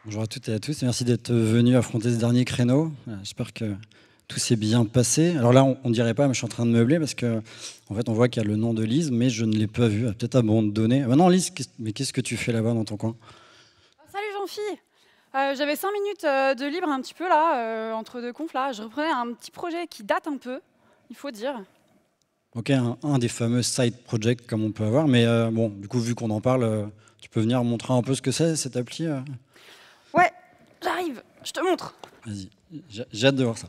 Bonjour à toutes et à tous, et merci d'être venus affronter ce dernier créneau. J'espère que tout s'est bien passé. Alors là, on dirait pas, mais je suis en train de meubler parce que, en fait, on voit qu'il y a le nom de Lise, mais je ne l'ai pas vu. Peut-être abandonné. Ah non, Lise, mais qu'est-ce que tu fais là-bas dans ton coin? Salut Jean-Phi. J'avais 5 minutes de libre un petit peu là, entre deux confs là. Je reprenais un petit projet qui date un peu, il faut dire. Ok, un des fameux side projects comme on peut avoir, mais bon, du coup, vu qu'on en parle, tu peux venir montrer un peu ce que c'est, cette appli Ouais, j'arrive, je te montre. Vas-y, j'ai hâte de voir ça.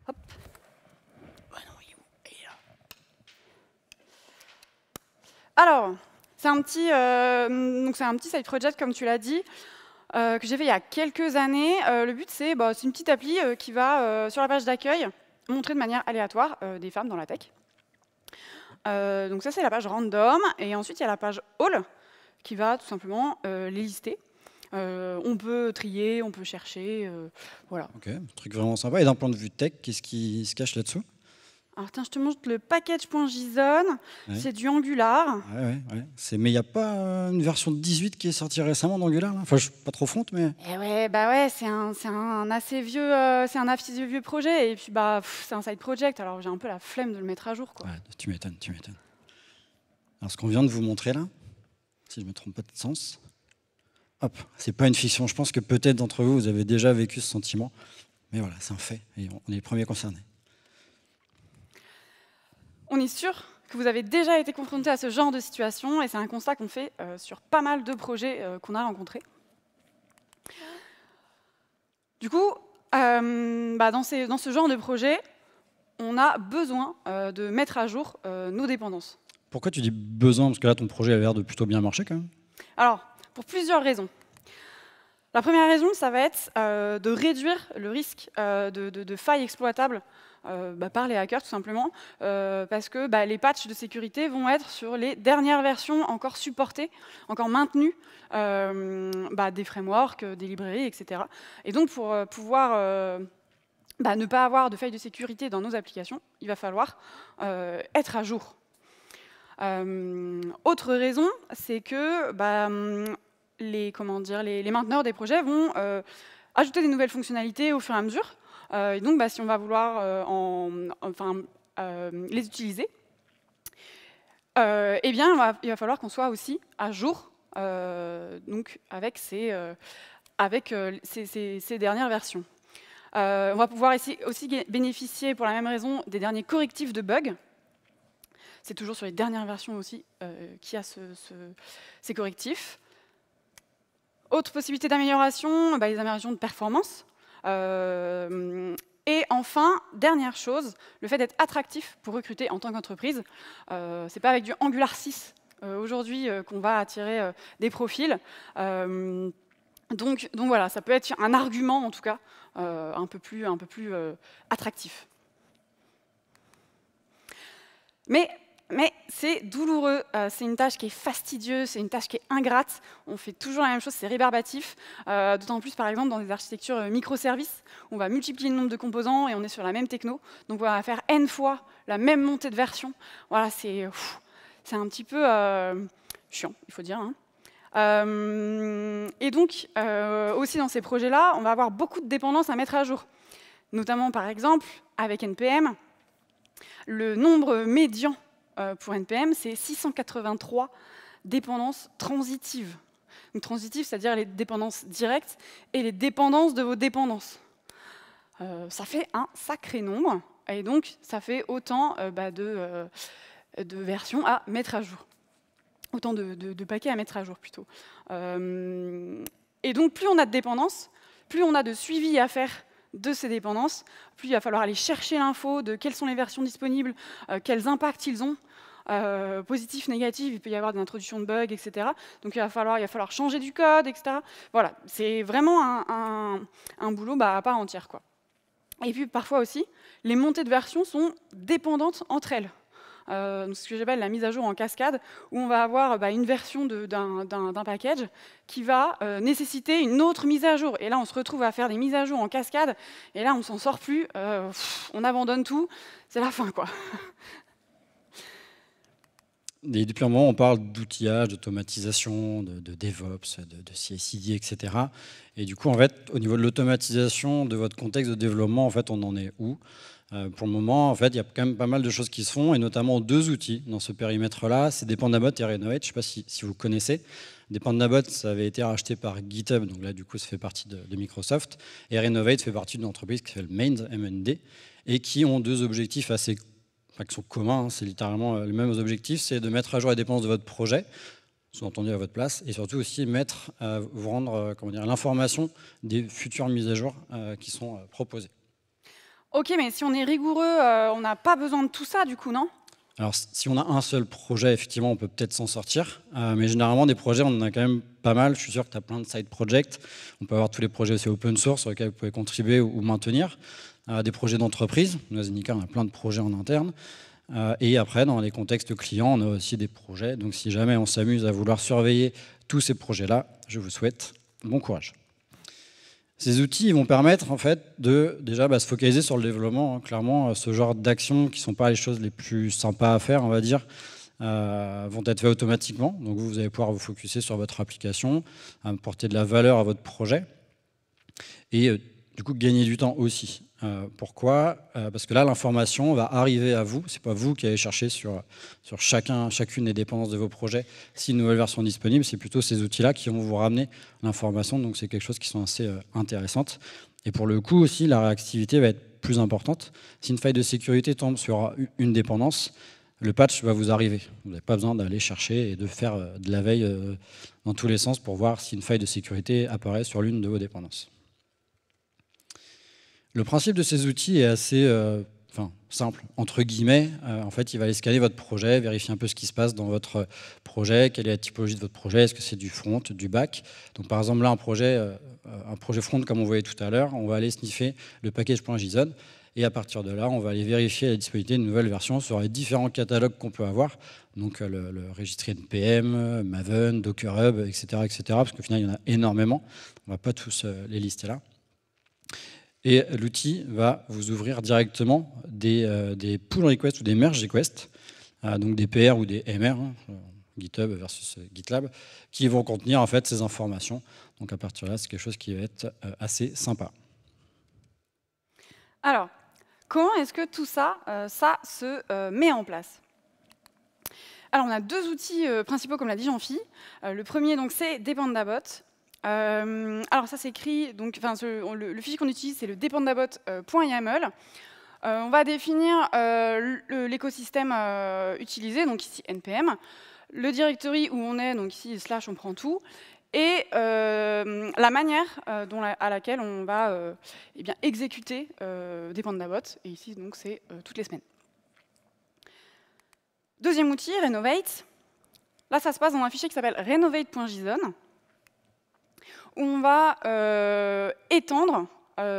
Hop. Oh non, il est où? Il est là. Alors, c'est un petit side project comme tu l'as dit, que j'ai fait il y a quelques années. Le but c'est une petite appli qui va sur la page d'accueil montrer de manière aléatoire des femmes dans la tech. Donc ça c'est la page random, et ensuite il y a la page all qui va tout simplement les lister. On peut trier, on peut chercher, voilà. Ok, truc vraiment sympa. Et d'un point de vue tech, qu'est-ce qui se cache là-dessous? Alors tiens, je te montre le package.json, Ouais. c'est du Angular. Ouais. Mais il n'y a pas une version 18 qui est sortie récemment d'Angular là. Enfin, je suis pas trop front, mais... Et ouais, bah ouais, c'est un assez vieux projet, et puis c'est un side project, alors j'ai un peu la flemme de le mettre à jour, quoi. Ouais, tu m'étonnes, tu m'étonnes. Alors, ce qu'on vient de vous montrer là, si je ne me trompe pas de sens, hop, c'est pas une fiction. Je pense que peut-être d'entre vous, vous avez déjà vécu ce sentiment. Mais voilà, c'est un fait, et on est les premiers concernés. On est sûr que vous avez déjà été confronté à ce genre de situation, et c'est un constat qu'on fait sur pas mal de projets qu'on a rencontrés. Du coup, dans ce genre de projet, on a besoin de mettre à jour nos dépendances. Pourquoi tu dis besoin? Parce que là, ton projet a l'air de plutôt bien marcher quand même. Alors, pour plusieurs raisons. La première raison, ça va être de réduire le risque de failles exploitables par les hackers, tout simplement, parce que les patchs de sécurité vont être sur les dernières versions encore supportées, encore maintenues, des frameworks, des librairies, etc. Et donc, pour pouvoir ne pas avoir de failles de sécurité dans nos applications, il va falloir être à jour. Autre raison, c'est que les mainteneurs des projets vont ajouter des nouvelles fonctionnalités au fur et à mesure. Et donc, si on va vouloir les utiliser, il va falloir qu'on soit aussi à jour donc avec ces dernières versions. On va pouvoir aussi bénéficier, pour la même raison, des derniers correctifs de bugs. C'est toujours sur les dernières versions aussi qu'il y a ces correctifs. Autre possibilité d'amélioration, les améliorations de performance. Et enfin, dernière chose, le fait d'être attractif pour recruter en tant qu'entreprise. C'est pas avec du Angular 6 aujourd'hui qu'on va attirer des profils. Donc voilà, ça peut être un argument en tout cas un peu plus attractif. Mais c'est douloureux, c'est une tâche qui est fastidieuse, c'est une tâche qui est ingrate, on fait toujours la même chose, c'est rébarbatif, d'autant plus par exemple dans des architectures microservices, où on va multiplier le nombre de composants et on est sur la même techno, donc on va faire N fois la même montée de version. Voilà, c'est un petit peu chiant, il faut dire. Et donc, aussi dans ces projets-là, on va avoir beaucoup de dépendances à mettre à jour, notamment par exemple avec NPM, le nombre médian pour NPM, c'est 683 dépendances transitives. Donc transitives, c'est-à-dire les dépendances directes et les dépendances de vos dépendances. Ça fait un sacré nombre, et donc ça fait autant de versions à mettre à jour. Autant de paquets à mettre à jour, plutôt. Et donc plus on a de dépendances, plus on a de suivi à faire de ces dépendances, plus il va falloir aller chercher l'info de quelles sont les versions disponibles, quels impacts ils ont, positifs, négatifs, il peut y avoir des introductions de bugs, etc. Donc il va falloir changer du code, etc. Voilà, c'est vraiment un boulot à part entière, quoi. Et puis parfois aussi, les montées de versions sont dépendantes entre elles. Ce que j'appelle la mise à jour en cascade, où on va avoir une version d'un package qui va nécessiter une autre mise à jour. Et là, on se retrouve à faire des mises à jour en cascade, et là, on s'en sort plus, on abandonne tout, c'est la fin, quoi. Et depuis un moment, on parle d'outillage, d'automatisation, de DevOps, de CI/CD, etc. Et du coup, en fait, au niveau de l'automatisation de votre contexte de développement, en fait, on en est où? Pour le moment, en fait, il y a quand même pas mal de choses qui se font, et notamment 2 outils dans ce périmètre-là, c'est Dependabot et Renovate. Je ne sais pas si vous connaissez. Dependabot, ça avait été racheté par GitHub, donc là, du coup, ça fait partie de Microsoft. Et Renovate fait partie d'une entreprise qui s'appelle Mainz, M-N-D, et qui ont 2 objectifs assez, enfin, qui sont communs, hein, c'est littéralement les mêmes objectifs, c'est de mettre à jour les dépenses de votre projet, sous-entendu à votre place, et surtout aussi vous rendre l'information des futures mises à jour qui sont proposées. Ok, mais si on est rigoureux, on n'a pas besoin de tout ça, du coup, non? Alors, si on a un seul projet, effectivement, on peut peut-être s'en sortir. Mais généralement, des projets, on en a quand même pas mal. Je suis sûr que tu as plein de side projects. On peut avoir tous les projets aussi open source sur lesquels vous pouvez contribuer ou maintenir. Des projets d'entreprise. Nous, à Zenica, on a plein de projets en interne. Et après, dans les contextes clients, on a aussi des projets. Donc, si jamais on s'amuse à vouloir surveiller tous ces projets-là, je vous souhaite bon courage. Ces outils vont permettre en fait de déjà se focaliser sur le développement. Hein. Clairement, ce genre d'actions qui ne sont pas les choses les plus sympas à faire, on va dire, vont être faites automatiquement. Donc vous allez pouvoir vous focuser sur votre application, apporter de la valeur à votre projet et du coup gagner du temps aussi. Pourquoi? Parce que là, l'information va arriver à vous. Ce n'est pas vous qui allez chercher sur chacune des dépendances de vos projets si une nouvelle version est disponible. C'est plutôt ces outils-là qui vont vous ramener l'information. Donc, c'est quelque chose qui sont assez intéressantes. Et pour le coup aussi, la réactivité va être plus importante. Si une faille de sécurité tombe sur une dépendance, le patch va vous arriver. Vous n'avez pas besoin d'aller chercher et de faire de la veille dans tous les sens pour voir si une faille de sécurité apparaît sur l'une de vos dépendances. Le principe de ces outils est assez simple, entre guillemets. En fait, il va aller scanner votre projet, vérifier un peu ce qui se passe dans votre projet, quelle est la typologie de votre projet, est-ce que c'est du front, du back. Donc, par exemple, là, un projet front, comme on voyait tout à l'heure, on va aller sniffer le package.json. Et à partir de là, on va aller vérifier la disponibilité d'une nouvelle version sur les différents catalogues qu'on peut avoir. Donc, le registre NPM, Maven, Docker Hub, etc., parce qu'au final, il y en a énormément. On ne va pas tous les lister là. Et l'outil va vous ouvrir directement des pull requests ou des merge requests, donc des PR ou des MR, GitHub versus GitLab, qui vont contenir en fait ces informations. Donc à partir de là, c'est quelque chose qui va être assez sympa. Alors, comment est-ce que tout ça, ça se met en place? Alors, on a 2 outils principaux, comme l'a dit Jean-Phi. Le premier, donc, c'est Dependabot. Alors ça s'écrit, donc, le fichier qu'on utilise, c'est le dependabot.yaml. On va définir l'écosystème utilisé, donc ici npm, le directory où on est, donc ici / on prend tout, et la manière à laquelle on va exécuter Dependabot, et ici donc c'est toutes les semaines. Deuxième outil, Renovate. Là, ça se passe dans un fichier qui s'appelle renovate.json, où on va étendre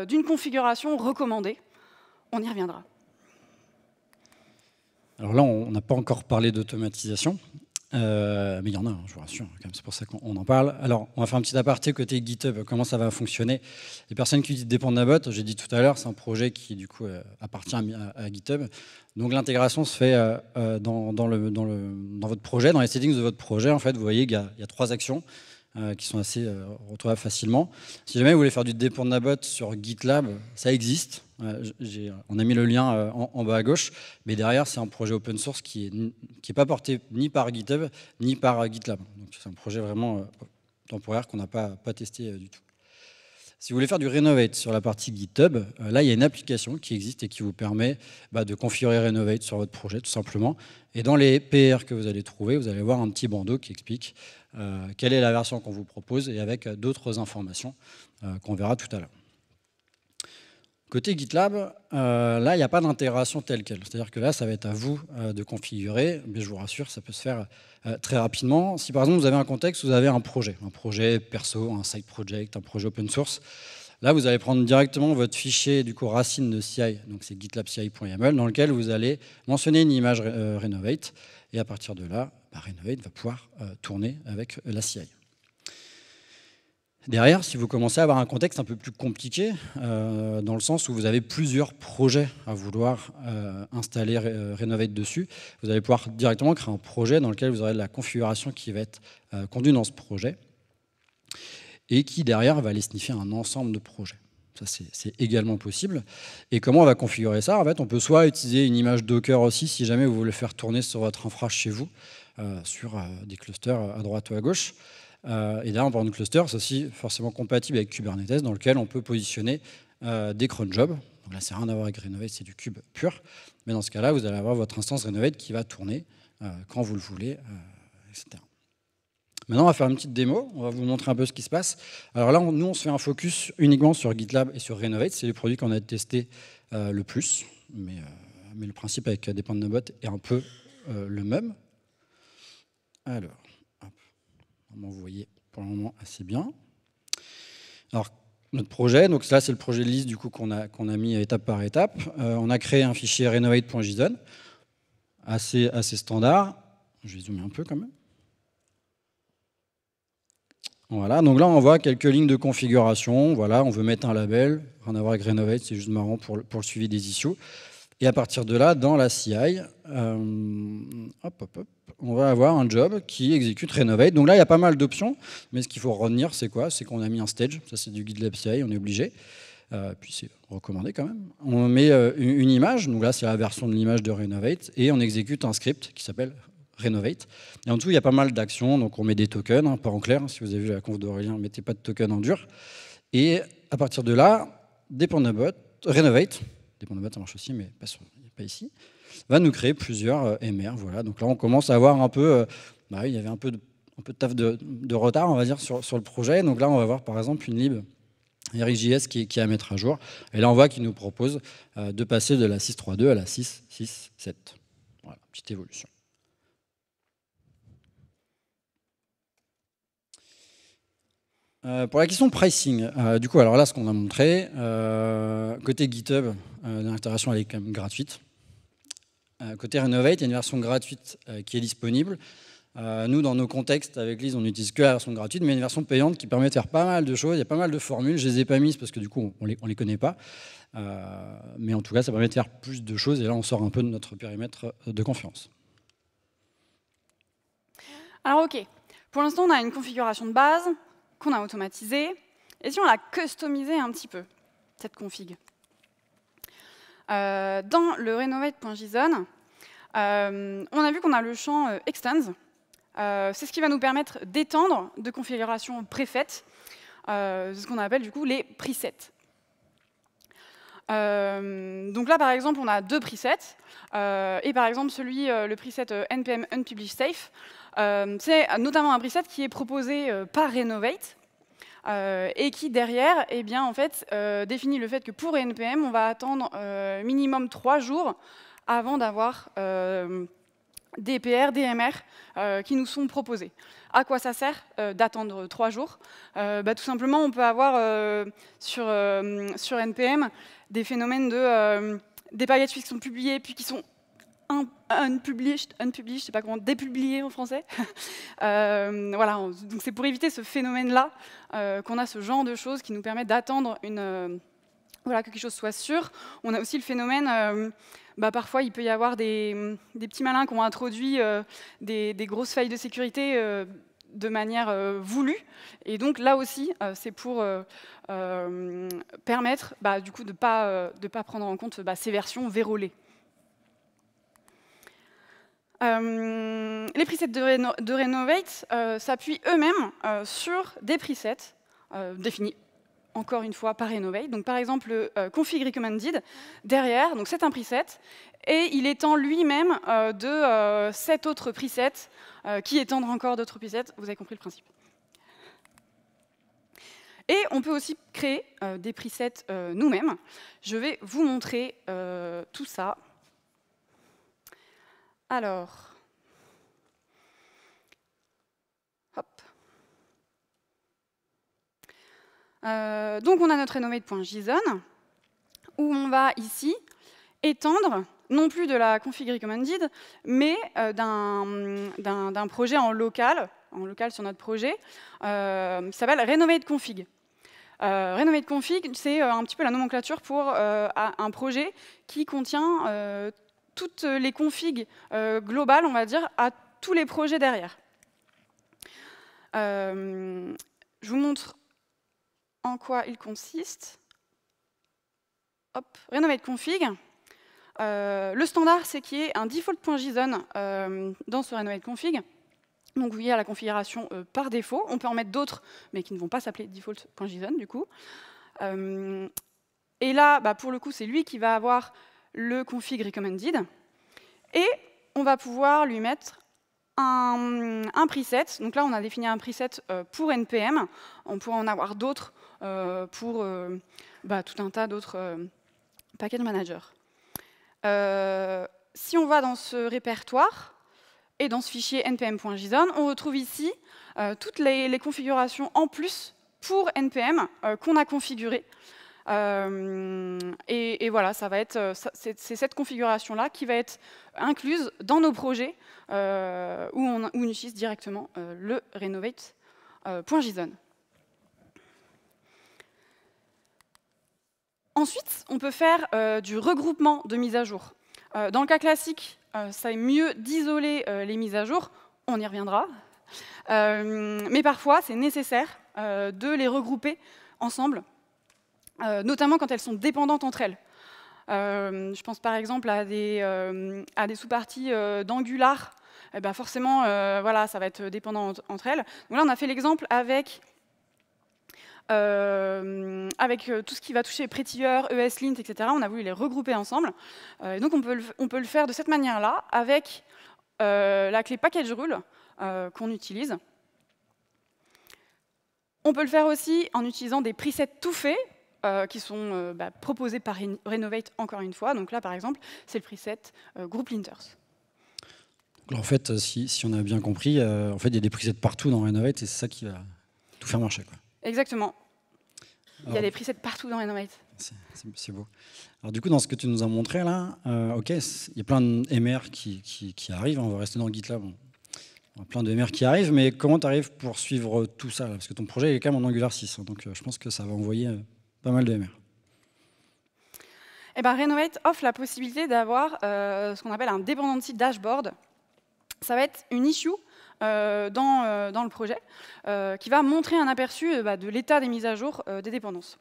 d'une configuration recommandée. On y reviendra. Alors là, on n'a pas encore parlé d'automatisation, mais il y en a, je vous rassure, c'est pour ça qu'on en parle. Alors, on va faire un petit aparté côté GitHub, comment ça va fonctionner. Les personnes qui utilisent Dependabot, j'ai dit tout à l'heure, c'est un projet qui du coup appartient à GitHub. Donc l'intégration se fait dans votre projet, dans les settings de votre projet. En fait, vous voyez qu'il y a 3 actions qui sont assez retrouvables facilement. Si jamais vous voulez faire du Dependabot sur GitLab, ça existe. On a mis le lien en bas à gauche, mais derrière, c'est un projet open source qui n'est pas porté ni par GitHub, ni par GitLab. Donc c'est un projet vraiment temporaire qu'on n'a pas testé du tout. Si vous voulez faire du Renovate sur la partie GitHub, là, il y a une application qui existe et qui vous permet de configurer Renovate sur votre projet, tout simplement. Et dans les PR que vous allez trouver, vous allez voir un petit bandeau qui explique quelle est la version qu'on vous propose et avec d'autres informations qu'on verra tout à l'heure. Côté GitLab, là, il n'y a pas d'intégration telle quelle. C'est-à-dire que là, ça va être à vous de configurer. Mais je vous rassure, ça peut se faire très rapidement. Si par exemple, vous avez un contexte où vous avez un projet perso, un side project, un projet open source, là, vous allez prendre directement votre fichier du coup racine de CI, donc c'est gitlab.ci.yaml, dans lequel vous allez mentionner une image Renovate. Et à partir de là, Renovate va pouvoir tourner avec la CI. Derrière, si vous commencez à avoir un contexte un peu plus compliqué, dans le sens où vous avez plusieurs projets à vouloir installer Renovate dessus, vous allez pouvoir directement créer un projet dans lequel vous aurez de la configuration qui va être conduite dans ce projet et qui, derrière, va aller sniffer un ensemble de projets. Ça, c'est également possible. Et comment on va configurer ça? En fait, on peut soit utiliser une image Docker aussi, si jamais vous voulez faire tourner sur votre infra chez vous, sur des clusters à droite ou à gauche. Et derrière, en parlant de cluster, c'est aussi forcément compatible avec Kubernetes, dans lequel on peut positionner des cron jobs. Donc là, c'est rien à voir avec Renovate, c'est du cube pur. Mais dans ce cas-là, vous allez avoir votre instance Renovate qui va tourner quand vous le voulez, etc. Maintenant, on va faire une petite démo. On va vous montrer un peu ce qui se passe. Alors là, nous, on se fait un focus uniquement sur GitLab et sur Renovate. C'est les produits qu'on a testés le plus. Mais le principe avec Dependabot est un peu le même. Alors, hop. Vous voyez pour le moment assez bien. Alors, notre projet, donc là c'est le projet de liste du coup qu'on a mis étape par étape. On a créé un fichier renovate.json, assez standard. Je vais zoomer un peu quand même. Voilà, donc là on voit quelques lignes de configuration. Voilà, on veut mettre un label, rien à voir avec Renovate, c'est juste marrant pour le suivi des issues. Et à partir de là, dans la CI, on va avoir un job qui exécute Renovate. Donc là, il y a pas mal d'options, mais ce qu'il faut retenir, c'est quoi? C'est qu'on a mis un stage, ça c'est du GitLab CI, on est obligé. Puis c'est recommandé quand même. On met une image, donc là c'est la version de l'image de Renovate, et on exécute un script qui s'appelle Renovate. Et en dessous, il y a pas mal d'actions, donc on met des tokens, hein, pas en clair, si vous avez vu la conf d'Aurélien, mettez pas de tokens en dur. Et à partir de là, Renovate, ça marche aussi, mais pas ici, va nous créer plusieurs MR. Voilà. Donc là, on commence à avoir un peu... il y avait un peu de taf de retard, on va dire, sur le projet. Donc là, on va voir, par exemple, une lib RxJS qui est à mettre à jour. Et là, on voit qu'il nous propose de passer de la 6.3.2 à la 6.6.7. Voilà, petite évolution. Pour la question pricing, du coup, alors là, ce qu'on a montré, côté GitHub, l'intégration elle est quand même gratuite. Côté Renovate, il y a une version gratuite qui est disponible. Nous, dans nos contextes avec Lise, on n'utilise que la version gratuite, mais il y a une version payante qui permet de faire pas mal de choses. Il y a pas mal de formules. Je ne les ai pas mises parce que du coup, on les connaît pas. Mais en tout cas, ça permet de faire plus de choses. Et là, on sort un peu de notre périmètre de confiance. Alors, OK. Pour l'instant, on a une configuration de base qu'on a automatisée. Et si on la customisait un petit peu, cette config? Dans le renovate.json, on a vu qu'on a le champ extends. C'est ce qui va nous permettre d'étendre de configurations préfaites, ce qu'on appelle du coup les presets. Donc là, par exemple, on a deux presets. Et par exemple, le preset npm unpublish safe, c'est notamment un preset qui est proposé par Renovate. Et qui derrière en fait, définit le fait que pour NPM, on va attendre minimum 3 jours avant d'avoir des PR, des MR qui nous sont proposés. À quoi ça sert d'attendre 3 jours? Tout simplement, on peut avoir sur NPM des phénomènes de des packages qui sont publiés puis qui sont unpublished, je sais pas comment, dépublié en français. Voilà, donc c'est pour éviter ce phénomène-là qu'on a ce genre de choses qui nous permet d'attendre voilà, que quelque chose soit sûr. On a aussi le phénomène, parfois il peut y avoir des petits malins qui ont introduit des grosses failles de sécurité de manière voulue. Et donc là aussi, c'est pour permettre du coup de pas prendre en compte ces versions vérolées. Les presets de Renovate s'appuient eux-mêmes sur des presets définis, encore une fois, par Renovate. Donc, par exemple, le config recommended, derrière, donc c'est un preset, et il étend lui-même de 7 autres presets qui étendent encore d'autres presets. Vous avez compris le principe. Et on peut aussi créer des presets nous-mêmes. Je vais vous montrer tout ça. Alors, hop. Donc on a notre renovate.json où on va ici étendre non plus de la config recommended, mais d'un projet en local en local sur notre projet, qui s'appelle Renovate Config. Renovate Config, c'est un petit peu la nomenclature pour un projet qui contient toutes les configs globales, on va dire, à tous les projets derrière. Je vous montre en quoi il consiste. Hop, Renovate Config. Le standard, c'est qu'il y ait un default.json dans ce Renovate Config. Donc vous voyez la configuration par défaut. On peut en mettre d'autres, mais qui ne vont pas s'appeler default.json du coup. Et là, pour le coup, c'est lui qui va avoir le config recommended. Et on va pouvoir lui mettre un preset. Donc là, on a défini un preset pour NPM. On pourra en avoir d'autres pour tout un tas d'autres package managers. Si on va dans ce répertoire et dans ce fichier npm.json, on retrouve ici toutes les configurations en plus pour npm qu'on a configurées. Et voilà, ça va être, c'est cette configuration-là qui va être incluse dans nos projets où on utilise directement le renovate.json. Ensuite, on peut faire du regroupement de mises à jour. Dans le cas classique, ça est mieux d'isoler les mises à jour, on y reviendra. Mais parfois, c'est nécessaire de les regrouper ensemble, notamment quand elles sont dépendantes entre elles. Je pense par exemple à des sous-parties d'Angular. Forcément, voilà, ça va être dépendant entre elles. Donc là, on a fait l'exemple avec tout ce qui va toucher Prettier, ESLint, etc. On a voulu les regrouper ensemble. Donc on peut le faire de cette manière-là, avec la clé package rule qu'on utilise. On peut le faire aussi en utilisant des presets tout faits, qui sont proposés par Renovate encore une fois. Donc là, par exemple, c'est le preset Group Linters. En fait, si on a bien compris, en fait, il y a des presets partout dans Renovate et c'est ça qui va tout faire marcher, quoi. Exactement. Il y a des presets partout dans Renovate. C'est beau. Alors du coup, dans ce que tu nous as montré là, ok, il y a plein de MR qui arrivent. On va rester dans GitLab. Il y a plein de MR qui arrivent, mais comment tu arrives pour suivre tout ça là? Parce que ton projet est quand même en Angular 6, donc je pense que ça va envoyer pas mal de MR. Eh ben, Renovate offre la possibilité d'avoir ce qu'on appelle un dependency dashboard. Ça va être une issue dans le projet qui va montrer un aperçu de l'état des mises à jour des dépendances.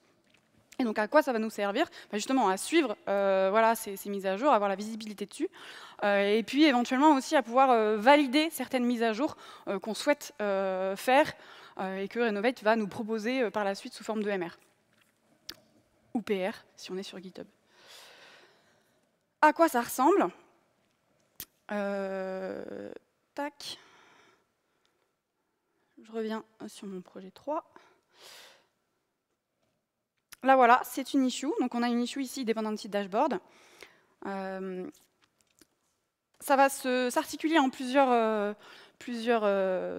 Et donc à quoi ça va nous servir? Justement à suivre voilà, ces mises à jour, avoir la visibilité dessus, et puis éventuellement aussi à pouvoir valider certaines mises à jour qu'on souhaite faire et que Renovate va nous proposer par la suite sous forme de MR. Ou PR si on est sur GitHub. À quoi ça ressemble? Tac. Je reviens sur mon projet 3. Là, voilà, c'est une issue. Donc, on a une issue ici, Dependency Dashboard. Ça va s'articuler en plusieurs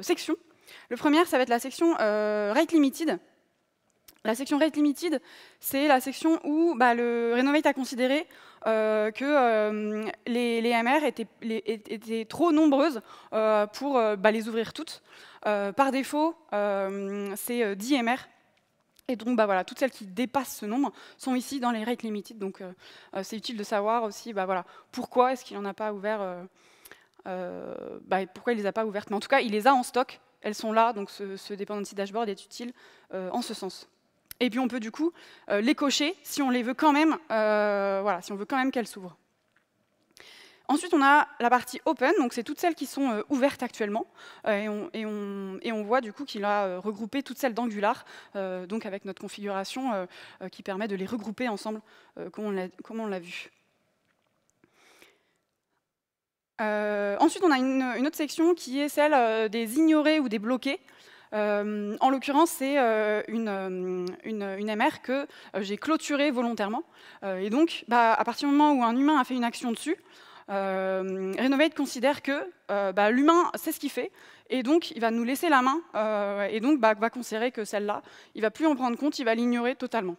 sections. Le premier, ça va être la section Rate Limited. La section Rate Limited, c'est la section où le Renovate a considéré que les MR étaient trop nombreuses pour les ouvrir toutes. Par défaut, c'est 10 MR. Et donc, voilà, toutes celles qui dépassent ce nombre sont ici dans les Rate Limited. Donc, c'est utile de savoir aussi voilà, pourquoi est-ce qu'il n'en a pas ouvert, pourquoi il ne les a pas ouvertes. Mais en tout cas, il les a en stock. Elles sont là, donc ce Dependency Dashboard est utile en ce sens. Et puis, on peut du coup les cocher si on les veut quand même, voilà, si on veut quand même qu'elles s'ouvrent. Ensuite, on a la partie open, donc c'est toutes celles qui sont ouvertes actuellement. Et on voit du coup qu'il a regroupé toutes celles d'Angular, donc avec notre configuration qui permet de les regrouper ensemble, comme on l'a vu. Ensuite, on a une autre section qui est celle des ignorés ou des bloqués. En l'occurrence, c'est une MR que j'ai clôturée volontairement. Et donc, à partir du moment où un humain a fait une action dessus, Renovate considère que l'humain sait ce qu'il fait et donc il va nous laisser la main et donc va considérer que celle-là, il ne va plus en prendre compte, il va l'ignorer totalement.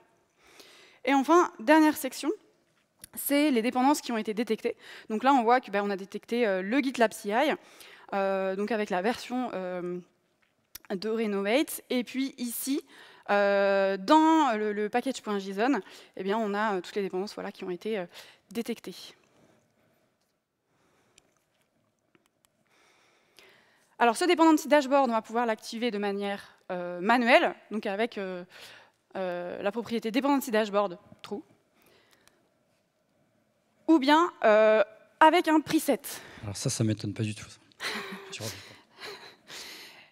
Et enfin, dernière section, c'est les dépendances qui ont été détectées. Donc là, on voit qu'on a détecté le GitLab CI, donc avec la version de Renovate. Et puis ici, dans le package.json, eh bien, on a toutes les dépendances voilà, qui ont été détectées. Alors, ce dependency dashboard, on va pouvoir l'activer de manière manuelle, donc avec la propriété dependency dashboard true, ou bien avec un preset. Alors ça m'étonne pas du tout.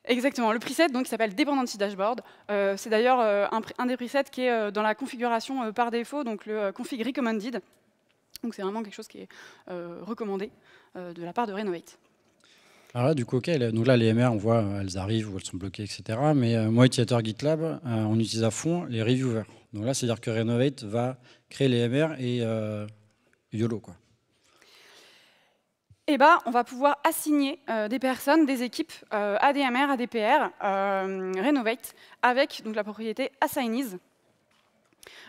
Exactement, le preset donc, qui s'appelle Dependency Dashboard. C'est d'ailleurs un des presets qui est dans la configuration par défaut, donc le config recommended. Donc c'est vraiment quelque chose qui est recommandé de la part de Renovate. Alors là, du coup, ok, donc là, les MR, on voit, elles arrivent ou elles sont bloquées, etc. Mais moi, utilisateur GitLab, on utilise à fond les reviewers. Donc là, c'est-à-dire que Renovate va créer les MR et YOLO, quoi. Eh ben, on va pouvoir assigner des personnes, des équipes à des MR, à des PR, Renovate, avec donc, la propriété assignees.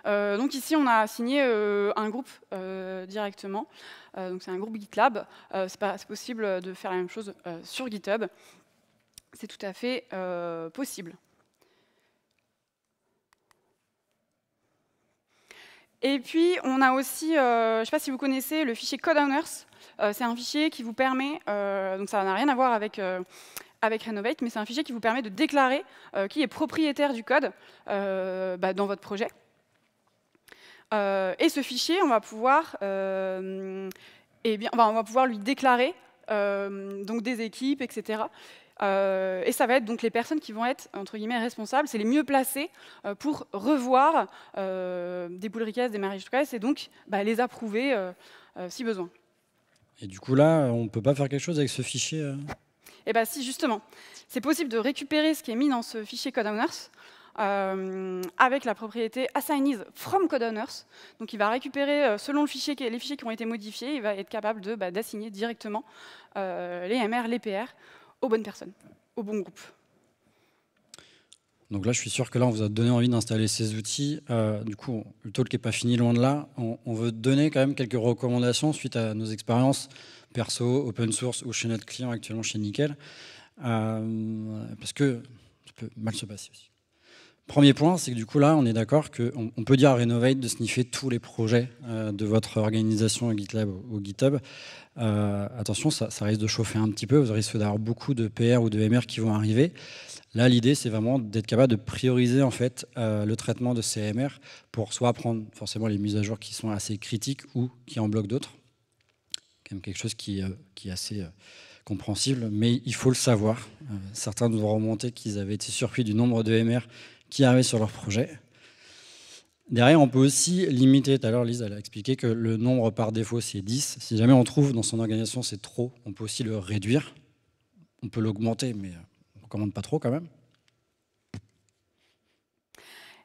Donc ici, on a assigné un groupe directement. Donc c'est un groupe GitLab. C'est possible de faire la même chose sur GitHub. C'est tout à fait possible. Et puis, on a aussi, je ne sais pas si vous connaissez le fichier codeowners. C'est un fichier qui vous permet, donc ça n'a rien à voir avec Renovate, mais c'est un fichier qui vous permet de déclarer qui est propriétaire du code dans votre projet. Et ce fichier, on va pouvoir, on va pouvoir lui déclarer donc des équipes, etc. Et ça va être donc les personnes qui vont être entre guillemets responsables, c'est les mieux placées pour revoir des pull requests, des merge requests, et donc les approuver si besoin. Et du coup là, on ne peut pas faire quelque chose avec ce fichier Eh bien si, justement. C'est possible de récupérer ce qui est mis dans ce fichier codeowners avec la propriété assignees from codeowners. Donc il va récupérer, selon les fichiers qui ont été modifiés, il va être capable d'assigner directement les MR, les PR aux bonnes personnes, au bon groupe. Donc là, je suis sûr que là, on vous a donné envie d'installer ces outils. Du coup, le talk n'est pas fini, loin de là. On veut donner quand même quelques recommandations suite à nos expériences perso, open source ou chez notre client actuellement chez Nickel. Parce que ça peut mal se passer aussi. Premier point, c'est que du coup là, on est d'accord qu'on peut dire à Renovate de sniffer tous les projets de votre organisation GitLab ou GitHub. Attention, ça risque de chauffer un petit peu. Vous risquez d'avoir beaucoup de PR ou de MR qui vont arriver. Là, l'idée, c'est vraiment d'être capable de prioriser en fait le traitement de ces MR pour soit prendre forcément les mises à jour qui sont assez critiques ou qui en bloquent d'autres. Quand même quelque chose qui est assez compréhensible, mais il faut le savoir. Certains nous ont remonté qu'ils avaient été surpris du nombre de MR qui arrivaient sur leur projet. Derrière, on peut aussi limiter. Tout à l'heure, Lise elle a expliqué que le nombre par défaut, c'est 10. Si jamais on trouve dans son organisation, c'est trop, on peut aussi le réduire. On peut l'augmenter, mais on ne recommande pas trop quand même.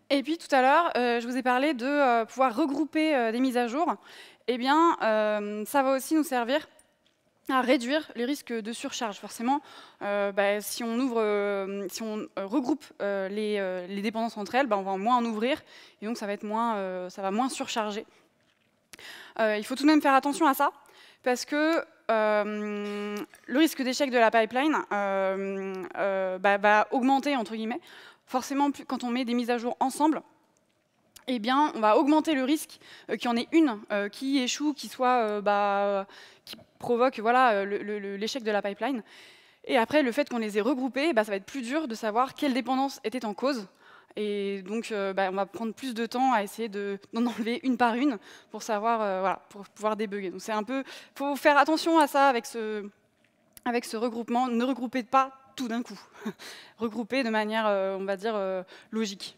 Et puis tout à l'heure, je vous ai parlé de pouvoir regrouper des mises à jour. Eh bien, ça va aussi nous servir à réduire les risques de surcharge. Forcément, si on regroupe les dépendances entre elles, on va moins en ouvrir, et donc ça va moins surcharger. Il faut tout de même faire attention à ça, parce que le risque d'échec de la pipeline va augmenter, entre guillemets. Forcément, quand on met des mises à jour ensemble, eh bien, on va augmenter le risque qu'il y en ait une qui échoue, qui provoque l'échec de la pipeline. Et après, le fait qu'on les ait regroupés, ça va être plus dur de savoir quelle dépendance était en cause. Et donc, on va prendre plus de temps à essayer d'en enlever une par une pour savoir, pour pouvoir débugger. Donc, c'est un peu, faut faire attention à ça avec ce regroupement. Ne regroupez pas tout d'un coup. Regroupez de manière, on va dire, logique.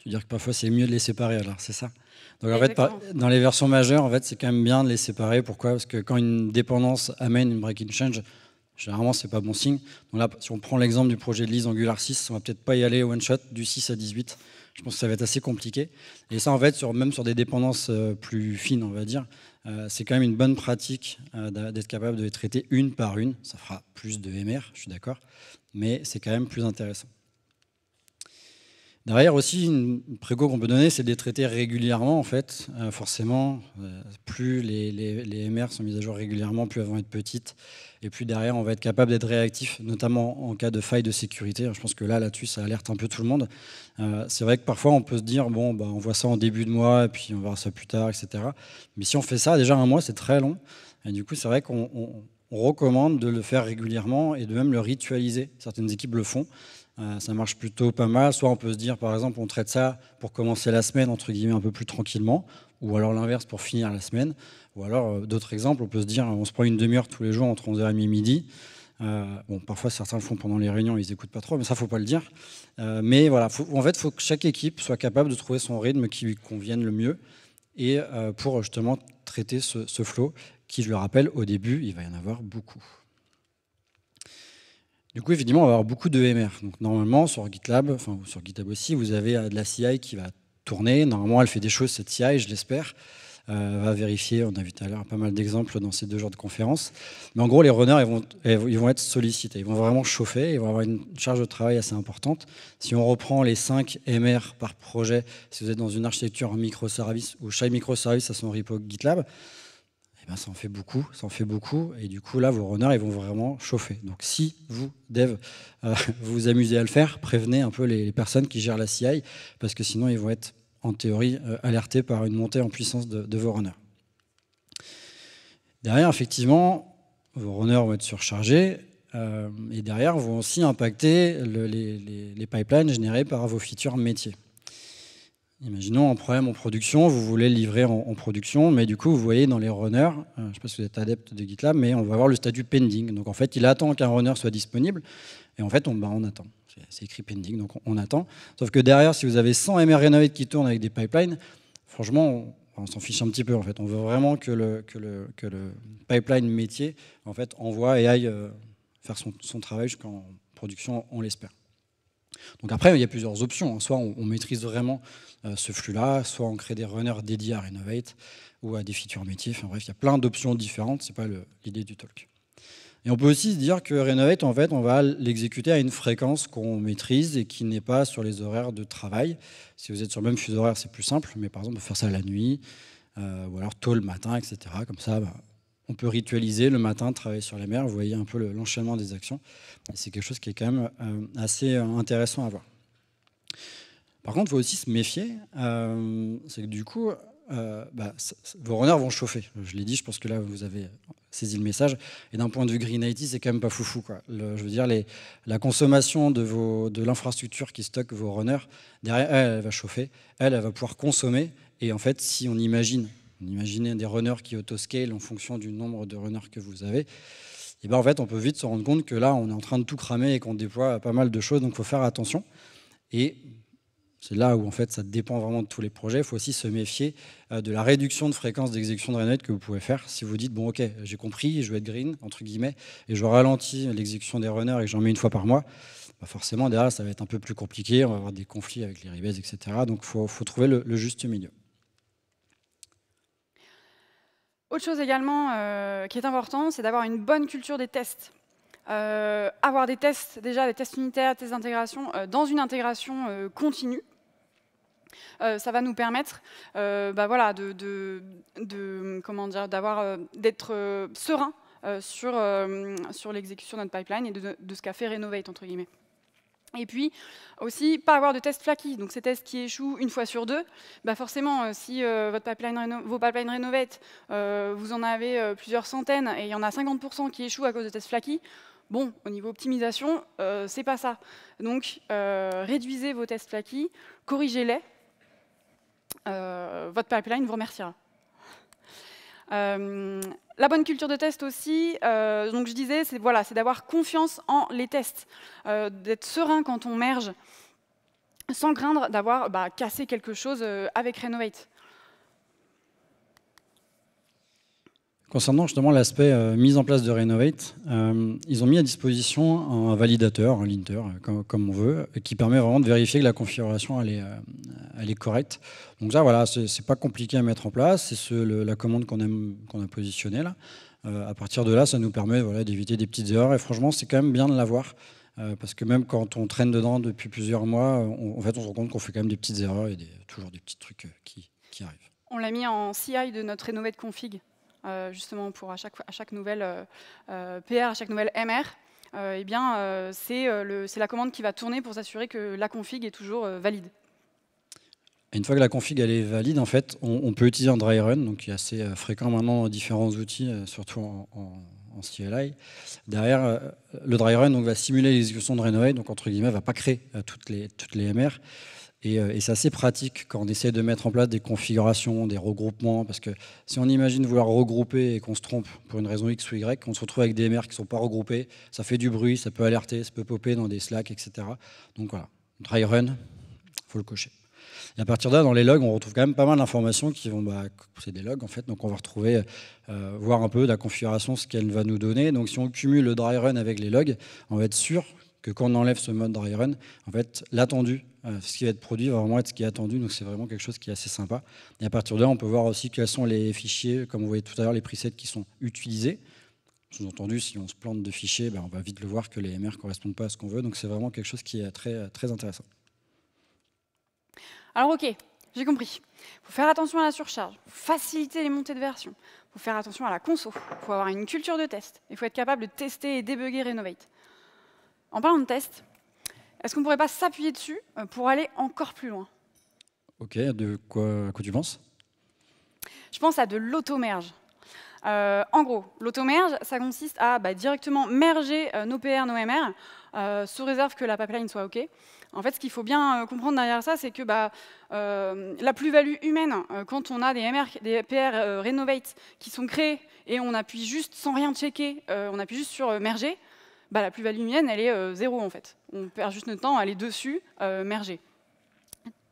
Tu veux dire que parfois c'est mieux de les séparer alors, c'est ça? Donc en fait, dans les versions majeures, en fait, c'est quand même bien de les séparer. Pourquoi? Parce que quand une dépendance amène une breaking change, généralement, c'est pas bon signe. Donc là, si on prend l'exemple du projet de Lise Angular 6, on va peut-être pas y aller one shot du 6 à 18. Je pense que ça va être assez compliqué. Et ça, en fait, même sur des dépendances plus fines, on va dire, c'est quand même une bonne pratique d'être capable de les traiter une par une. Ça fera plus de MR, je suis d'accord, mais c'est quand même plus intéressant. Derrière aussi, une préco qu'on peut donner, c'est de les traiter régulièrement en fait. Forcément, plus les MR sont mises à jour régulièrement, plus elles vont être petites. Et puis derrière, on va être capable d'être réactif, notamment en cas de faille de sécurité. Je pense que là-dessus, ça alerte un peu tout le monde. C'est vrai que parfois, on peut se dire, bon, on voit ça en début de mois, et puis on verra ça plus tard, etc. Mais si on fait ça, déjà un mois, c'est très long. Et du coup, c'est vrai qu'on recommande de le faire régulièrement et de même le ritualiser. Certaines équipes le font. Ça marche plutôt pas mal. Soit on peut se dire, par exemple, on traite ça pour commencer la semaine, entre guillemets, un peu plus tranquillement, ou alors l'inverse pour finir la semaine. Ou alors, d'autres exemples, on peut se dire, on se prend une demi-heure tous les jours entre 11h30 et midi. Bon, parfois, certains le font pendant les réunions, ils n'écoutent pas trop, mais ça, il ne faut pas le dire. Mais voilà, en fait, il faut que chaque équipe soit capable de trouver son rythme qui lui convienne le mieux et pour justement traiter ce flow qui, je le rappelle, au début, il va y en avoir beaucoup. Du coup, évidemment, on va avoir beaucoup de MR. Donc, normalement, sur GitLab, enfin sur GitHub aussi, vous avez de la CI qui va tourner. Normalement, elle fait des choses, cette CI, je l'espère. Va vérifier, on a vu tout à l'heure pas mal d'exemples dans ces 2 jours de conférence. Mais en gros, les runners, ils vont être sollicités. Ils vont vraiment chauffer. Ils vont avoir une charge de travail assez importante. Si on reprend les 5 MR par projet, si vous êtes dans une architecture en microservice, où chaque microservice a son repo GitLab, eh ben, ça en fait beaucoup. Et du coup, là, vos runners, ils vont vraiment chauffer. Donc, si vous, dev, vous vous amusez à le faire, prévenez un peu les personnes qui gèrent la CI, parce que sinon, ils vont être, en théorie, alertés par une montée en puissance de vos runners. Derrière, effectivement, vos runners vont être surchargés, et derrière, vont aussi impacter les pipelines générés par vos features métiers. Imaginons un problème en production, vous voulez le livrer en production, mais du coup, vous voyez dans les runners, je ne sais pas si vous êtes adepte de GitLab, mais on va avoir le statut pending. Donc en fait, il attend qu'un runner soit disponible, et en fait, on attend. C'est écrit pending, donc on attend. Sauf que derrière, si vous avez 100 MR Renovate qui tournent avec des pipelines, franchement, on s'en fiche un petit peu en fait. On veut vraiment que le pipeline métier en fait, envoie et aille faire son travail jusqu'en production, on l'espère. Donc après, il y a plusieurs options. Soit on maîtrise vraiment ce flux-là, soit on crée des runners dédiés à Renovate ou à des features métiers. Enfin bref, il y a plein d'options différentes. Ce n'est pas l'idée du talk. Et on peut aussi se dire que Renovate, en fait, on va l'exécuter à une fréquence qu'on maîtrise et qui n'est pas sur les horaires de travail. Si vous êtes sur le même fuseau horaire, c'est plus simple. Mais par exemple, on peut faire ça la nuit ou alors tôt le matin, etc. Comme ça, on peut ritualiser le matin, travailler sur les mers. Vous voyez un peu l'enchaînement des actions. C'est quelque chose qui est quand même assez intéressant à voir. Par contre, il faut aussi se méfier. C'est que du coup, vos runners vont chauffer. Je l'ai dit, je pense que là, vous avez saisi le message. Et d'un point de vue Green IT, c'est quand même pas foufou, quoi. Je veux dire, la consommation de l'infrastructure qui stocke vos runners, derrière, elle va chauffer. Elle va pouvoir consommer. Et en fait, si on imaginez des runners qui autoscale en fonction du nombre de runners que vous avez, et ben en fait, on peut vite se rendre compte que là, on est en train de tout cramer et qu'on déploie pas mal de choses. Donc, il faut faire attention. Et c'est là où en fait, ça dépend vraiment de tous les projets. Il faut aussi se méfier de la réduction de fréquence d'exécution de Renovate que vous pouvez faire. Si vous dites, bon, ok, j'ai compris, je vais être green, entre guillemets, et je ralentis l'exécution des runners et que j'en mets une fois par mois, forcément, derrière, ça va être un peu plus compliqué. On va avoir des conflits avec les rebase, etc. Donc, il faut trouver le juste milieu. Autre chose également qui est important, c'est d'avoir une bonne culture des tests. Avoir des tests, déjà des tests unitaires, des tests d'intégration, dans une intégration continue. Ça va nous permettre d'être serein sur l'exécution de notre pipeline et de ce qu'a fait Renovate, entre guillemets. Et puis aussi, pas avoir de tests flaky, donc ces tests qui échouent une fois sur 2, forcément, si vos pipelines Renovate, vous en avez plusieurs centaines et il y en a 50% qui échouent à cause de tests flaky, bon, au niveau optimisation, c'est pas ça. Donc, réduisez vos tests flaky, corrigez-les, votre pipeline vous remerciera. La bonne culture de test aussi, donc je disais, c'est d'avoir confiance en les tests, d'être serein quand on merge, sans craindre d'avoir cassé quelque chose avec Renovate. Concernant justement l'aspect mise en place de Renovate, ils ont mis à disposition un validateur, un linter, comme on veut, qui permet vraiment de vérifier que la configuration elle est correcte. Donc ça, voilà, c'est pas compliqué à mettre en place, c'est la commande qu'on a positionnée là. À partir de là, ça nous permet d'éviter des petites erreurs, et franchement, c'est quand même bien de l'avoir. parce que même quand on traîne dedans depuis plusieurs mois, en fait, on se rend compte qu'on fait quand même des petites erreurs et toujours des petits trucs qui arrivent. On l'a mis en CI de notre Renovate config, justement pour à chaque nouvelle PR, à chaque nouvelle MR. C'est la commande qui va tourner pour s'assurer que la config est toujours valide. Et une fois que la config elle est valide, en fait, on peut utiliser un dry run, donc qui est assez fréquent maintenant dans différents outils, surtout en CLI. Derrière, le dry run donc, va simuler l'exécution de Renovate, donc entre guillemets, ne va pas créer toutes les MR. Et c'est assez pratique quand on essaie de mettre en place des configurations, des regroupements, parce que si on imagine vouloir regrouper et qu'on se trompe pour une raison X ou Y, qu'on se retrouve avec des MR qui ne sont pas regroupés, ça fait du bruit, ça peut alerter, ça peut popper dans des Slack, etc. Donc voilà, dry run, il faut le cocher. Et à partir de là, dans les logs, on retrouve quand même pas mal d'informations qui vont, c'est des logs en fait, donc on va retrouver, voir un peu de la configuration, ce qu'elle va nous donner. Donc si on cumule le dry run avec les logs, on va être sûr que quand on enlève ce mode dry run, en fait, l'attendu, ce qui va être produit va vraiment être ce qui est attendu, donc c'est vraiment quelque chose qui est assez sympa. Et à partir de là, on peut voir aussi quels sont les fichiers, comme vous voyez tout à l'heure, les presets qui sont utilisés. Sous-entendu, si on se plante de fichiers, on va vite le voir que les MR ne correspondent pas à ce qu'on veut, donc c'est vraiment quelque chose qui est très, très intéressant. Alors ok, j'ai compris. Il faut faire attention à la surcharge, faciliter les montées de version, il faut faire attention à la conso, il faut avoir une culture de test, il faut être capable de tester et débugger Renovate. En parlant de test, est-ce qu'on ne pourrait pas s'appuyer dessus pour aller encore plus loin? Ok, de quoi tu penses? Je pense à de l'auto-merge. En gros, l'auto-merge, ça consiste à directement merger nos PR, nos MR, sous réserve que la pipeline soit OK. En fait, ce qu'il faut bien comprendre derrière ça, c'est que la plus-value humaine, quand on a des MR, des PR Renovate qui sont créés et on appuie juste sans rien checker, on appuie juste sur merger, la plus-value humaine, elle est 0 en fait. On perd juste notre temps à aller dessus, merger.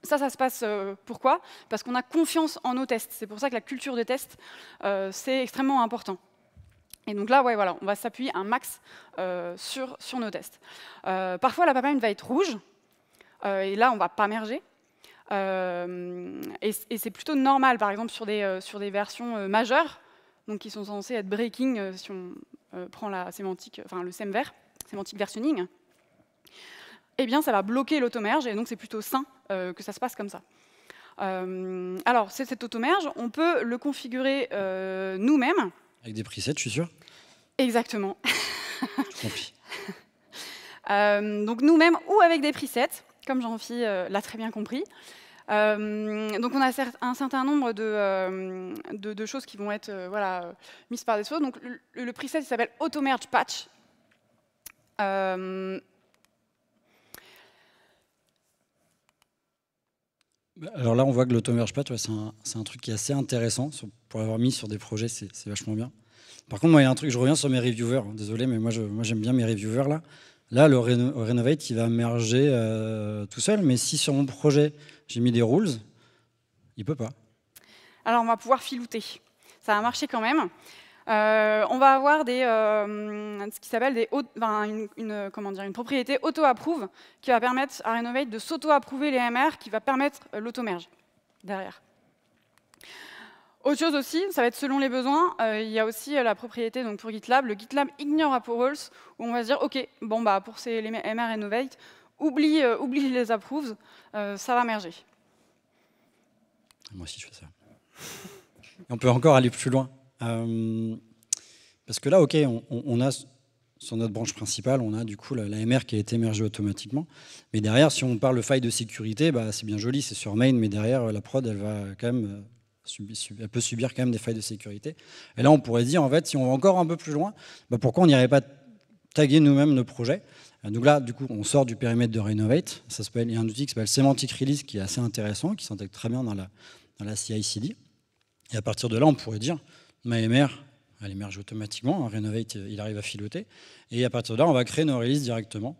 Ça se passe pourquoi? Parce qu'on a confiance en nos tests. C'est pour ça que la culture de test, c'est extrêmement important. Et donc là, voilà, on va s'appuyer un max sur nos tests. Parfois, la pipeline va être rouge, et là, on ne va pas merger. Et c'est plutôt normal, par exemple, sur des versions majeures, donc qui sont censées être breaking, si on prend la sémantique, enfin le SEM vert, sémantique versionning. Eh bien, ça va bloquer l'auto-merge, et donc c'est plutôt sain que ça se passe comme ça. Alors, cet auto-merge, on peut le configurer nous-mêmes. Avec des presets, je suis sûr? Exactement. Je compris. Donc nous-mêmes ou avec des presets, comme Jean-Phi l'a très bien compris. Donc on a un certain nombre de choses qui vont être mises par défaut. Donc le preset, il s'appelle Auto-Merge Patch. Alors là, on voit que l'auto-merge patch, c'est un truc qui est assez intéressant. Pour l'avoir mis sur des projets, c'est vachement bien. Par contre, moi, il y a un truc, je reviens sur mes reviewers. Désolé, mais moi j'aime bien mes reviewers là. Là, le Renovate, il va merger tout seul, mais si sur mon projet, j'ai mis des rules, il ne peut pas. Alors, on va pouvoir filouter. Ça va marcher quand même. On va avoir ce qui s'appelle une propriété auto-approve qui va permettre à Renovate de s'auto-approuver les MR, qui va permettre l'auto-merge derrière. Autre chose aussi, ça va être selon les besoins. Il y a aussi la propriété donc pour GitLab, le GitLab Ignore Approvals, où on va se dire, OK, pour les MR Renovate, oublie les approves, ça va merger. Moi aussi, je fais ça. Et on peut encore aller plus loin. Parce que là, OK, on a sur notre branche principale, on a du coup la MR qui a été émergée automatiquement. Mais derrière, si on parle de faille de sécurité, c'est bien joli, c'est sur main, mais derrière, la prod, elle va quand même elle peut subir quand même des failles de sécurité. Et là, on pourrait dire, en fait, si on va encore un peu plus loin, pourquoi on n'irait pas taguer nous-mêmes nos projets? Donc là, du coup, on sort du périmètre de Renovate. Il y a un outil qui s'appelle Semantic Release qui est assez intéressant, qui s'intègre très bien dans la CI/CD. Et à partir de là, on pourrait dire, ma MR, elle émerge automatiquement. Renovate, il arrive à filoter. Et à partir de là, on va créer nos releases directement.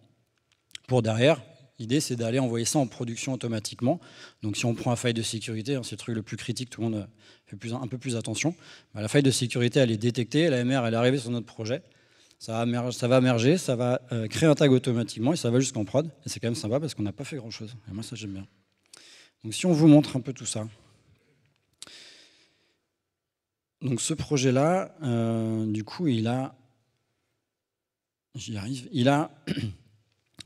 Pour derrière, l'idée, c'est d'aller envoyer ça en production automatiquement. Donc si on prend un faille de sécurité, c'est le truc le plus critique, tout le monde fait un peu plus attention. La faille de sécurité, elle est détectée, la MR, elle est arrivée sur notre projet. Ça va merger, ça va créer un tag automatiquement et ça va jusqu'en prod. Et c'est quand même sympa parce qu'on n'a pas fait grand-chose. Et moi, ça, j'aime bien. Donc si on vous montre un peu tout ça. Donc ce projet-là, du coup, j'y arrive, il a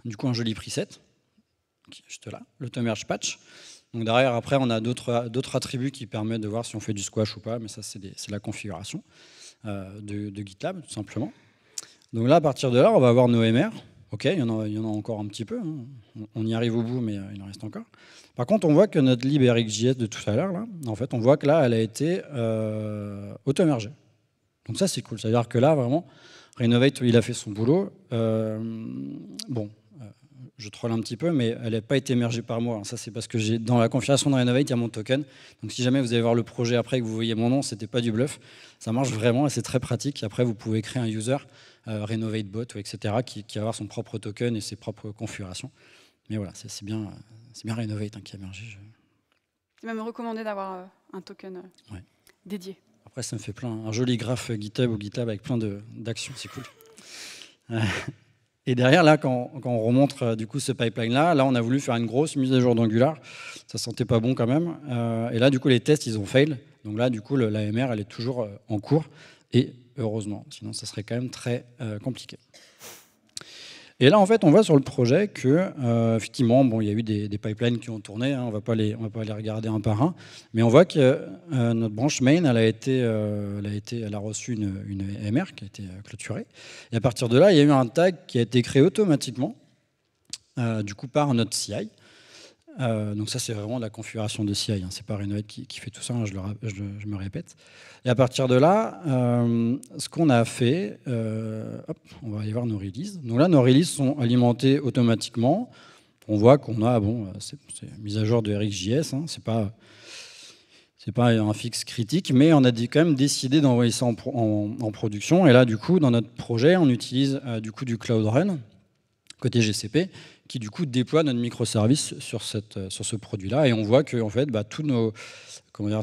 du coup un joli preset, qui est juste là, l'auto-merge patch. Donc derrière, après, on a d'autres attributs qui permettent de voir si on fait du squash ou pas, mais ça, c'est la configuration de GitLab, tout simplement. Donc là, à partir de là, on va avoir nos MR. OK, il y en a encore un petit peu. Hein. On y arrive au bout, mais il en reste encore. Par contre, on voit que notre lib RxJS de tout à l'heure, là, en fait, on voit que là, elle a été auto-mergée. Donc ça, c'est cool. C'est-à-dire que là, vraiment, Renovate, il a fait son boulot. Bon, je troll un petit peu, mais elle n'a pas été émergée par moi. Ça, c'est parce que dans la configuration de Renovate, il y a mon token. Donc si jamais vous allez voir le projet après et que vous voyez mon nom, c'était pas du bluff. Ça marche vraiment et c'est très pratique. Après, vous pouvez créer un user, Renovate bot, etc., qui va avoir son propre token et ses propres configurations. Mais voilà, c'est bien Renovate qui a émergé. C'est même recommandé d'avoir un token dédié. Après, ça me fait un joli graphe GitHub ou GitLab avec plein d'actions, c'est cool. Et derrière, là, quand on remonte du coup ce pipeline-là, là, on a voulu faire une grosse mise à jour d'Angular. Ça sentait pas bon quand même. Et là, du coup, les tests, ils ont fail. Donc là, du coup, l'AMR, elle est toujours en cours. Et heureusement, sinon, ça serait quand même très compliqué. Et là, en fait, on voit sur le projet que, effectivement, bon, il y a eu des pipelines qui ont tourné. Hein, on va pas les regarder un par un. Mais on voit que notre branche main, elle a reçu une AMR qui a été clôturée. Et à partir de là, il y a eu un tag qui a été créé automatiquement, du coup, par notre CI. Donc ça, c'est vraiment la configuration de CI. Hein. C'est pas Renovate qui fait tout ça, hein, je me répète. Et à partir de là, ce qu'on a fait, on va aller voir nos releases. Donc là, nos releases sont alimentées automatiquement. On voit qu'on a, c'est mise à jour de RxJS. Hein. C'est pas un fixe critique, mais on a quand même décidé d'envoyer ça en production. Et là, du coup, dans notre projet, on utilise du coup du Cloud Run côté GCP, qui du coup déploie notre microservice sur ce produit-là. Et on voit que en fait, tous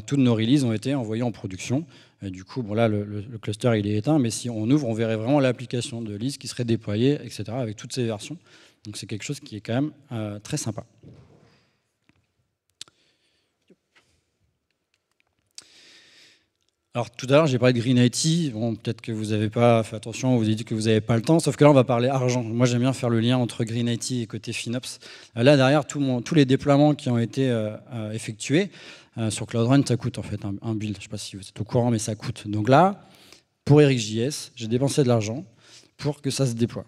toutes nos releases ont été envoyées en production. Et du coup, bon là, le cluster il est éteint, mais si on ouvre, on verrait vraiment l'application de Lise qui serait déployée, etc., avec toutes ces versions. Donc c'est quelque chose qui est quand même très sympa. Alors tout à l'heure, j'ai parlé de Green IT. Bon, peut-être que vous n'avez pas fait attention, vous avez dit que vous n'avez pas le temps, sauf que là, on va parler argent. Moi, j'aime bien faire le lien entre Green IT et côté FinOps. Là, derrière, tous les déploiements qui ont été effectués sur Cloud Run, ça coûte en fait un build. Je ne sais pas si vous êtes au courant, mais ça coûte. Donc là, pour RxJS, j'ai dépensé de l'argent pour que ça se déploie.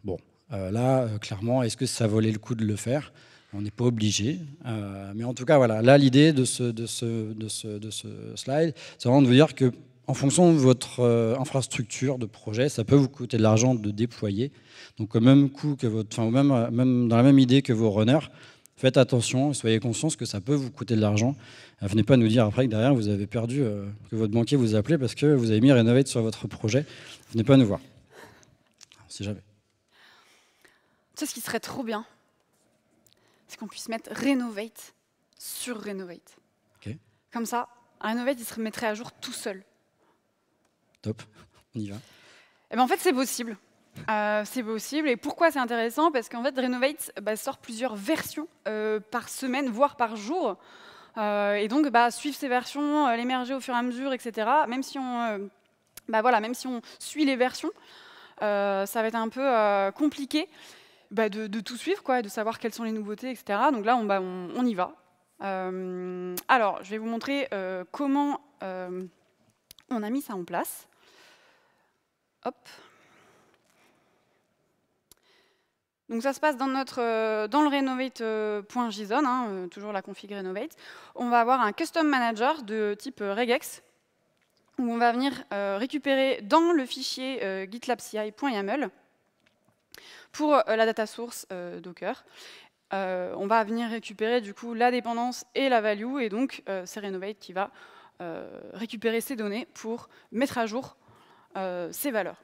Bon, là, clairement, est-ce que ça valait le coup de le faire ? On n'est pas obligé, mais en tout cas, voilà. Là, l'idée de ce slide, c'est vraiment de vous dire que, en fonction de votre infrastructure de projet, ça peut vous coûter de l'argent de déployer. Donc, au même coût que même dans la même idée que vos runners, faites attention, soyez conscients que ça peut vous coûter de l'argent. Venez pas nous dire après que derrière vous avez perdu, que votre banquier vous appelait parce que vous avez mis Renovate sur votre projet. Venez pas nous voir. On sait jamais. Tu sais ce qui serait trop bien, c'est qu'on puisse mettre Renovate sur Renovate. Okay. Comme ça, Renovate, il se remettrait à jour tout seul. Top, on y va. Et ben en fait, c'est possible. C'est possible. Et pourquoi c'est intéressant? Parce qu'en fait, Renovate sort plusieurs versions par semaine, voire par jour. Et donc, suivre ces versions, l'émerger au fur et à mesure, etc. Même si on suit les versions, ça va être un peu compliqué. De tout suivre, quoi, de savoir quelles sont les nouveautés, etc. Donc là, on y va. Alors, je vais vous montrer comment on a mis ça en place. Hop. Donc ça se passe dans le renovate.json, toujours la config renovate. On va avoir un custom manager de type regex, où on va venir récupérer dans le fichier gitlabci.yaml pour la data source Docker. On va venir récupérer du coup la dépendance et la value, et donc c'est Renovate qui va récupérer ces données pour mettre à jour ces valeurs.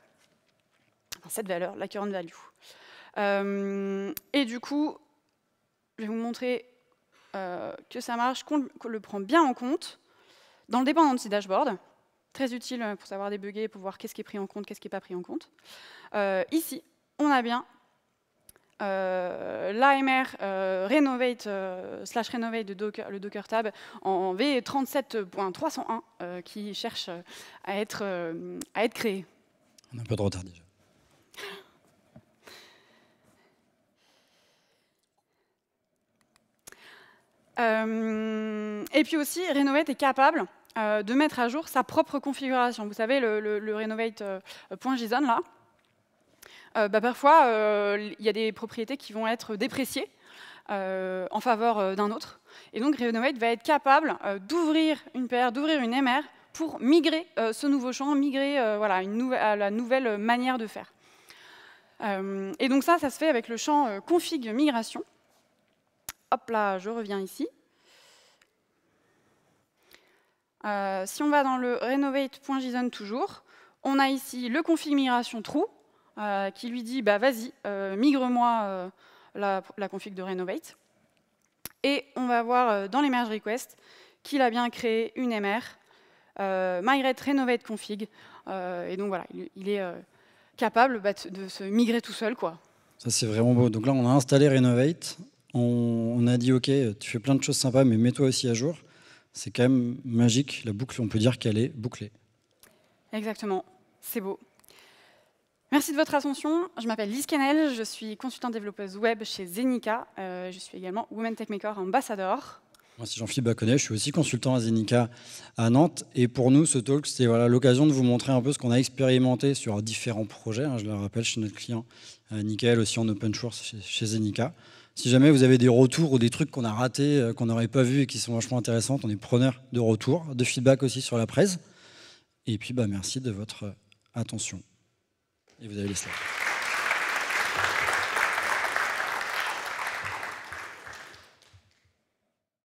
Enfin, cette valeur, la current value. Et du coup, je vais vous montrer que ça marche, qu'on le prend bien en compte dans le dependency dashboard. Très utile pour savoir débugger, pour voir qu'est-ce qui est pris en compte, qu'est-ce qui n'est pas pris en compte. Ici, on a bien l'AMR Renovate /Renovate de Docker, le Docker tab en V37.301 qui cherche à être créé. On a un peu de retard déjà. Et puis aussi, Renovate est capable de mettre à jour sa propre configuration. Vous savez, le Renovate.json, là, parfois, il y a des propriétés qui vont être dépréciées en faveur d'un autre. Et donc, Renovate va être capable d'ouvrir une PR, d'ouvrir une MR pour migrer ce nouveau champ, migrer voilà, à la nouvelle manière de faire. Et donc ça se fait avec le champ config migration. Hop là, je reviens ici. Si on va dans le renovate.json toujours, on a ici le config migration true qui lui dit bah, vas-y, migre-moi la config de Renovate. Et on va voir dans les merge requests qu'il a bien créé une MR, migrate renovate config. Et donc voilà, il est capable de se migrer tout seul, quoi. Ça, c'est vraiment beau. Donc là, on a installé Renovate. On a dit, OK, tu fais plein de choses sympas, mais mets-toi aussi à jour. C'est quand même magique. La boucle, on peut dire qu'elle est bouclée. Exactement. C'est beau. Merci de votre attention. Je m'appelle Lise Kennel. Je suis consultante développeuse web chez Zenica. Je suis également Women Techmaker Ambassador. Moi, c'est Jean-Philippe Baconnet. Je suis aussi consultant à Zenica à Nantes. Et pour nous, ce talk, c'était voilà, l'occasion de vous montrer un peu ce qu'on a expérimenté sur différents projets. Je le rappelle, chez notre client Nickel, aussi en open source chez Zenica. Si jamais vous avez des retours ou des trucs qu'on a ratés, qu'on n'aurait pas vus et qui sont vachement intéressants, on est preneur de retours, de feedback aussi sur la presse. Et puis, merci de votre attention. Et vous avez les slides.